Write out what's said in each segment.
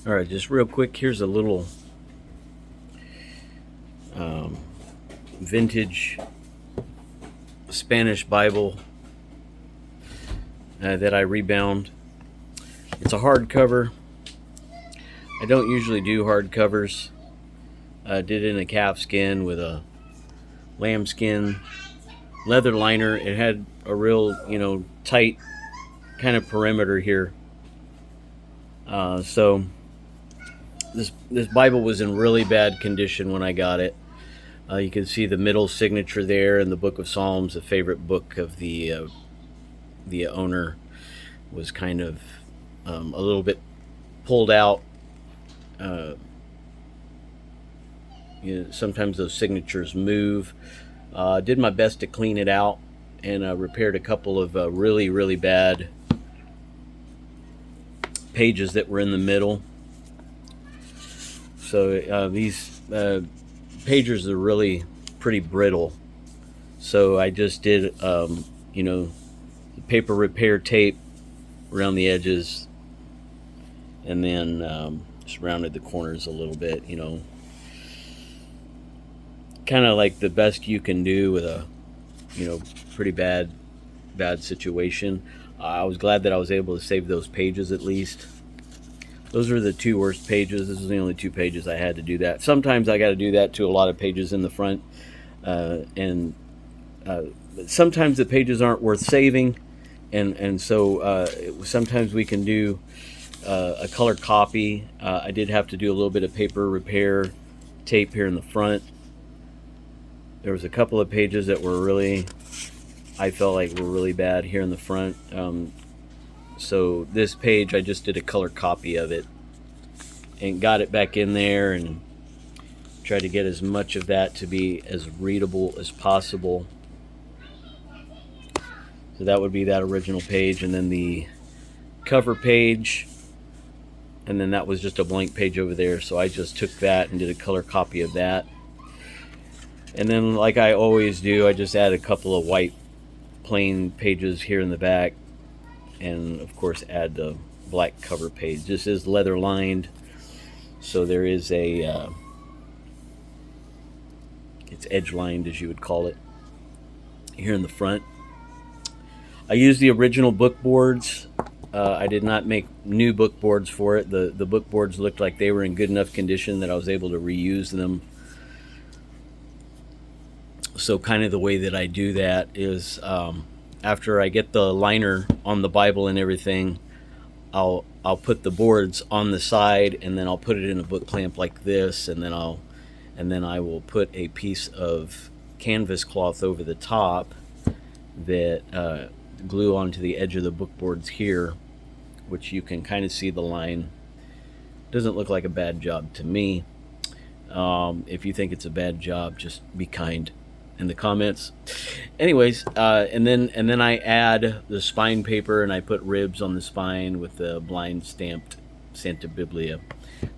All right, just real quick, here's a little um, vintage Spanish Bible that I rebound. It's a hardcover. I don't usually do hardcovers. I did it in a calf skin with a lambskin leather liner. It had a real, tight kind of perimeter here. So this Bible was in really bad condition when I got it. You can see the middle signature there in the Book of Psalms, a favorite book of the owner, was kind of a little bit pulled out. Uh, Sometimes those signatures move. Did my best to clean it out and repaired a couple of really, really bad pages that were in the middle. So these pages are really pretty brittle. So I just did, paper repair tape around the edges, and then just rounded the corners a little bit. Kind of like the best you can do with a, pretty bad situation. I was glad that I was able to save those pages at least. Those are the two worst pages. This is the only two pages I had to do that. Sometimes I got to do that to a lot of pages in the front, and sometimes the pages aren't worth saving, and so sometimes we can do a color copy. I did have to do a little bit of paper repair tape here in the front. There was a couple of pages that were really, I felt like were really bad here in the front. So this page, I just did a color copy of it and got it back in there and tried to get as much of that to be as readable as possible. So that would be that original page, and then the cover page, and then that was just a blank page over there. So I just took that and did a color copy of that. And then, like I always do, I just add a couple of white plain pages here in the back, and of course add the black cover page. This is leather lined, so there is it's edge lined, as you would call it, here in the front. I used the original book boards. I did not make new book boards for it. The book boards looked like they were in good enough condition that I was able to reuse them. So kind of the way that I do that is, after I get the liner on the Bible and everything, I'll put the boards on the side, and then I'll put it in a book clamp like this, and then I will put a piece of canvas cloth over the top that glue onto the edge of the book boards here, which you can kind of see the line. Doesn't look like a bad job to me. If you think it's a bad job, just be kind in the comments. Anyways, and then I add the spine paper, and I put ribs on the spine with the blind stamped Santa Biblia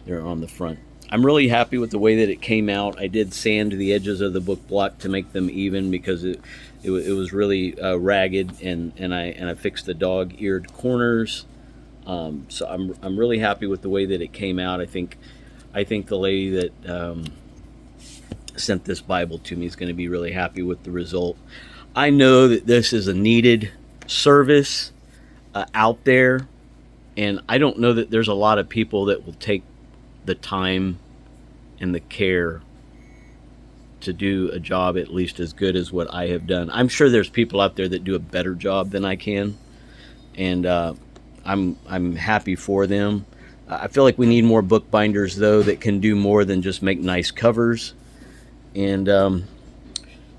there on the front. I'm really happy with the way that it came out. I did sand the edges of the book block to make them even, because it was really ragged, and I fixed the dog-eared corners. So I'm really happy with the way that it came out. I think the lady that sent this Bible to me is going to be really happy with the result. I know that this is a needed service out there, and I don't know that there's a lot of people that will take the time and the care to do a job at least as good as what I have done. I'm sure there's people out there that do a better job than I can, and I'm happy for them. I feel like we need more bookbinders, though, that can do more than just make nice covers. And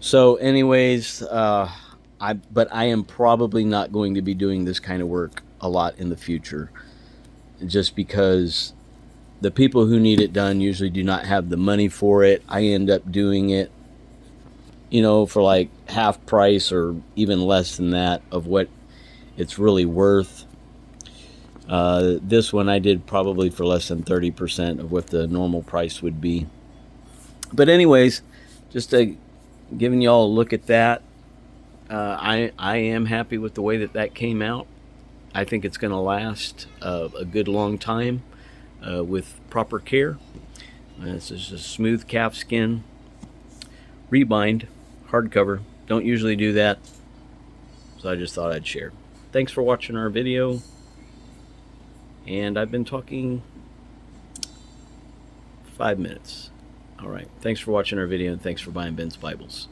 so anyways, but I am probably not going to be doing this kind of work a lot in the future, just because the people who need it done usually do not have the money for it. I end up doing it, for like half price or even less than that of what it's really worth. This one I did probably for less than 30% of what the normal price would be. But anyways, just giving y'all a look at that. I am happy with the way that came out. I think it's going to last a good long time. with proper care. This is a smooth calf skin rebind hardcover. Don't usually do that, so I just thought I'd share. Thanks for watching our video, and I've been talking 5 minutes. All right, thanks for watching our video, and thanks for buying Ben's Bibles.